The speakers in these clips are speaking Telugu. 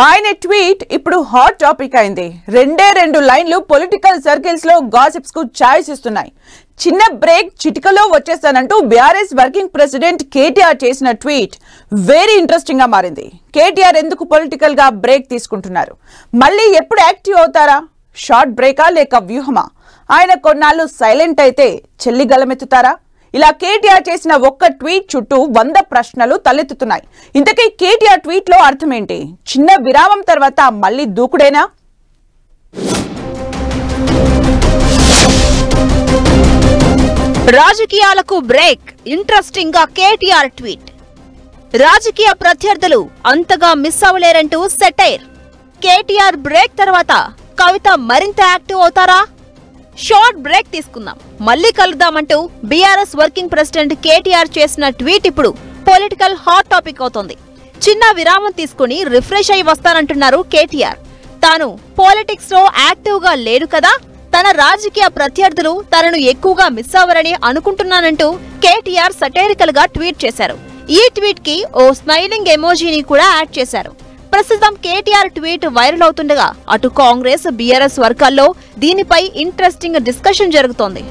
ఆయన ట్వీట్ ఇప్పుడు హాట్ టాపిక్ అయింది. రెండు లైన్లు పొలిటికల్ సర్కిల్స్ లో గాసిప్స్ కు ఛాయిస్ ఇస్తున్నాయి. చిన్న బ్రేక్, చిటికలో వచ్చేస్తానంటూ బీఆర్ఎస్ వర్కింగ్ ప్రెసిడెంట్ కేటీఆర్ చేసిన ట్వీట్ వెరీ ఇంట్రెస్టింగ్ గా మారింది. కేటీఆర్ ఎందుకు పొలిటికల్ గా బ్రేక్ తీసుకుంటున్నారు? మళ్ళీ ఎప్పుడు యాక్టివ్ అవుతారా? షార్ట్ బ్రేకా లేక వ్యూహమా? ఆయన కొన్నాళ్ళు సైలెంట్ అయితే చెల్లి గలమెత్తుతారా? ఇలా కేటీఆర్ చేసిన ఒక్క ట్వీట్ చుట్టూ 100 ప్రశ్నలు తలెత్తుతున్నాయి. ఇంతకీ కేటీఆర్ ట్వీట్ లో అర్థం ఏంటి? చిన్న విరామం తర్వాత మళ్ళీ దూకుడేనా? రాజకీయాలకు బ్రేక్, ఇంట్రెస్టింగ్ గా కేటీఆర్ ట్వీట్. రాజకీయ ప్రత్యర్థులు అంతగా మిస్ అవ్వలేరంటూ సెటైర్. కేటీఆర్ బ్రేక్ తర్వాత కవిత మరింత యాక్టివ్ అవుతారా? షార్ట్ బ్రేక్ తీసుకుందాం, మళ్ళీ కలుద్దామంటూ బీఆర్ఎస్ వర్కింగ్ ప్రెసిడెంట్ కేటీఆర్ చేసిన ట్వీట్ ఇప్పుడు పొలిటికల్ హాట్ టాపిక్ అవుతోంది. చిన్న విరామం తీసుకుని రిఫ్రెష్ అయి వస్తానంటున్నారు కేటీఆర్. తాను పాలిటిక్స్ లో యాక్టివ్ గా లేడు కదా, తన రాజకీయ ప్రత్యర్థులు తనను ఎక్కువగా మిస్ అవ్వరని అనుకుంటున్నానంటూ కేటీఆర్ సటైరికల్ గా ట్వీట్ చేశారు. ఈ ట్వీట్ కి ఓ స్మైలింగ్ ఎమోజీని కూడా యాడ్ చేశారు. ప్రస్తుతం కేటీఆర్ ట్వీట్ వైరల్ అవుతుండగా అటు కాంగ్రెస్, బీఆర్ఎస్ వర్గాల్లో దీనిపై ఇంట్రెస్టింగ్ డిస్కషన్ జరుగుతోంది.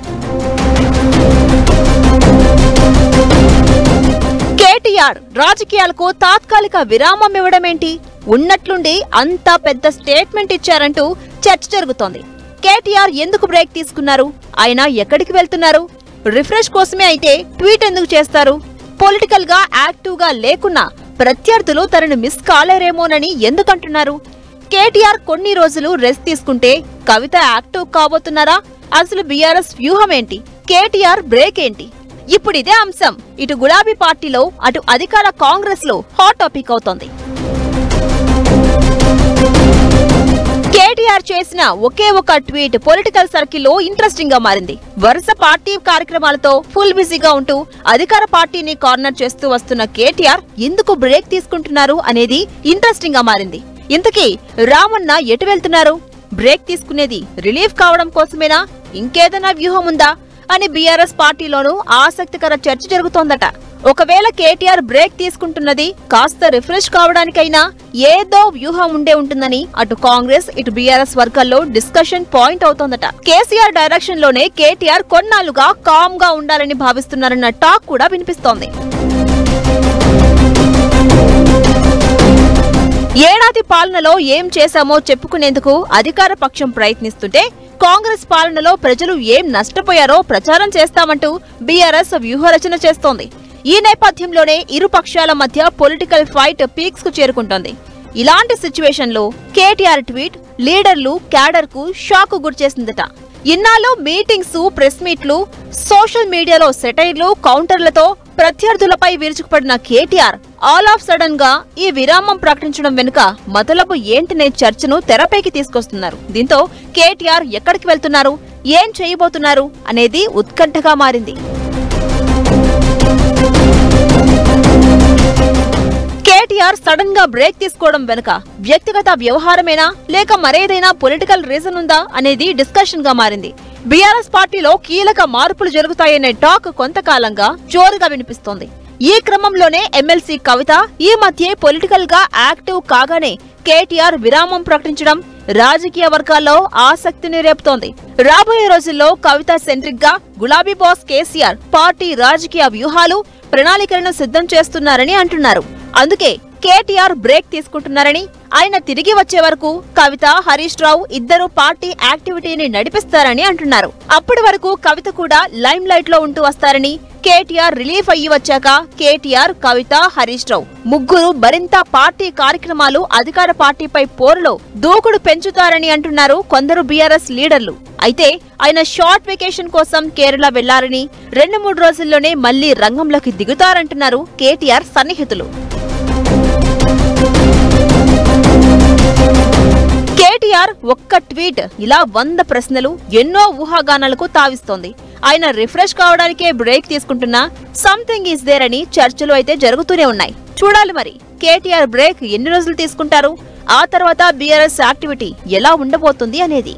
కేటీఆర్ రాజకీయాలకు తాత్కాలిక విరామం ఇవ్వడమేంటి? ఉన్నట్లుండి అంత పెద్ద స్టేట్మెంట్ ఇచ్చారంటూ చర్చ జరుగుతోంది. కేటీఆర్ ఎందుకు బ్రేక్ తీసుకున్నారు? ఆయన ఎక్కడికి వెళ్తున్నారు? రిఫ్రెష్ కోసమే అయితే ట్వీట్ ఎందుకు చేస్తారు? పొలిటికల్ గా యాక్టివ్ గా లేకున్నా ప్రత్యర్థులు తనను మిస్ కాలేరేమోనని ఎందుకంటున్నారు? కేటీఆర్ కొన్ని రోజులు రెస్ట్ తీసుకుంటే కవిత యాక్టివ్ కాబోతున్నారా? అసలు బీఆర్ఎస్ వ్యూహం ఏంటి? కేటీఆర్ బ్రేక్ ఏంటి? ఇప్పుడు ఇదే అంశం ఇటు గులాబీ పార్టీలో అటు అధికార కాంగ్రెస్ లో హాట్ టాపిక్ అవుతోంది. కేటీఆర్ చేసిన ఒకే ఒక ట్వీట్ పొలిటికల్ సర్కిల్లో ఇంట్రెస్టింగ్ గా మారింది. వరుస పార్టీ కార్యక్రమాలతో ఫుల్ బిజీగా ఉంటూ అధికార పార్టీని కార్నర్ చేస్తూ వస్తున్న కేటీఆర్ ఎందుకు బ్రేక్ తీసుకుంటున్నారు అనేది ఇంట్రెస్టింగ్ గా మారింది. ఇంతకీ రామన్న ఎటు వెళ్తున్నారు? బ్రేక్ తీసుకునేది రిలీఫ్ కావడం కోసమేనా? ఇంకేదైనా వ్యూహం ఉందా అని బీఆర్ఎస్ పార్టీలోనూ ఆసక్తికర చర్చ జరుగుతోందట. ఒకవేళ కేటీఆర్ బ్రేక్ తీసుకుంటున్నది కాస్త రిఫ్రెష్ కావడానికైనా ఏదో వ్యూహం ఉండే ఉంటుందని అటు కాంగ్రెస్ ఇటు బీఆర్ఎస్ వర్గాల్లో డిస్కషన్ పాయింట్ అవుతోందట. కేసీఆర్ డైరెక్షన్ లోనే కేటీఆర్ కొన్నాళ్లుగా కామ్ గా ఉండాలని భావిస్తున్నారన్న టాక్ కూడా వినిపిస్తోంది. ఏడాది పాలనలో ఏం చేశామో చెప్పుకునేందుకు అధికార పక్షం ప్రయత్నిస్తుంటే కాంగ్రెస్ పాలనలో ప్రజలు ఏం నష్టపోయారో ప్రచారం చేస్తామంటూ బీఆర్ఎస్ వ్యూహరచన చేస్తోంది. ఈ నేపథ్యంలోనే ఇరు పక్షాల మధ్య పొలిటికల్ ఫైట్ పీక్స్ కు చేరుకుంటోంది. ఇలాంటి సిచ్యువేషన్ లో కేటీఆర్ ట్వీట్ లీడర్లు, క్యాడర్ కు షాక్ గురిచేసిందట. ఇన్నాళ్ళు మీటింగ్స్, ప్రెస్ మీట్లు, సోషల్ మీడియాలో సెటైర్లు, కౌంటర్లతో ప్రత్యర్థులపై విరుచుకుపడిన కేటీఆర్ ఆల్ ఆఫ్ సడన్ గా ఈ విరామం ప్రకటించడం వెనుక మతలబు ఏంటనే చర్చను తెరపైకి తీసుకొస్తున్నారు. దీంతో కేటీఆర్ ఎక్కడికి వెళ్తున్నారు, ఏం చేయబోతున్నారు అనేది ఉత్కంఠగా మారింది. కేటీఆర్ సడన్ గా బ్రేక్ తీసుకోవడం వెనుక వ్యక్తిగత వ్యవహారమేనా లేక మరేదైనా పొలిటికల్ రీజన్ ఉందా అనేది డిస్కషన్ గా మారింది. బీఆర్ఎస్ పార్టీలో కీలక మార్పులు జరుగుతాయనే టాక్ కొంతకాలంగా జోరుగా వినిపిస్తోంది. ఈ క్రమంలోనే ఎమ్మెల్సీ కవిత ఈ మధ్య పొలిటికల్ గా యాక్టివ్ కాగానే కేటీఆర్ విరామం ప్రకటించడం రాజకీయ వర్గాల్లో ఆసక్తిని రేపుతోంది. రాబోయే రోజుల్లో కవిత సెంట్రిక్ గా గులాబీ బాస్ కేసీఆర్ పార్టీ రాజకీయ వ్యూహాలు, ప్రణాళికలను సిద్ధం చేస్తున్నారని అంటున్నారు. అందుకే కేటీఆర్ బ్రేక్ తీసుకుంటున్నారని, ఆయన తిరిగి వచ్చే వరకు కవిత, హరీష్ రావు ఇద్దరు పార్టీ యాక్టివిటీని నడిపిస్తారని అంటున్నారు. అప్పటి వరకు కవిత కూడా లైమ్ లైట్ లో ఉంటూ వస్తారని, కేటీఆర్ రిలీఫ్ అయ్యి వచ్చాక కేటీఆర్, కవిత, హరీష్ రావు ముగ్గురు మరింత పార్టీ కార్యక్రమాలు, అధికార పార్టీపై పోరులో దూకుడు పెంచుతారని అంటున్నారు కొందరు బీఆర్ఎస్ లీడర్లు. అయితే ఆయన షార్ట్ వెకేషన్ కోసం కేరళ వెళ్లారని, 2-3 రోజుల్లోనే మళ్లీ రంగంలోకి దిగుతారంటున్నారు కేటీఆర్ సన్నిహితులు. కేటీఆర్ ఒక్క ట్వీట్ ఇలా 100 ప్రశ్నలు, ఎన్నో ఊహాగానాలకు తావిస్తోంది. ఆయన రిఫ్రెష్ కావడానికే బ్రేక్ తీసుకుంటున్నా సంథింగ్ ఈజ్ దేర్ అని చర్చలు అయితే జరుగుతూనే ఉన్నాయి. చూడాలి మరి కేటీఆర్ బ్రేక్ ఎన్ని రోజులు తీసుకుంటారు, ఆ తర్వాత బీఆర్ఎస్ యాక్టివిటీ ఎలా ఉండబోతుంది అనేది.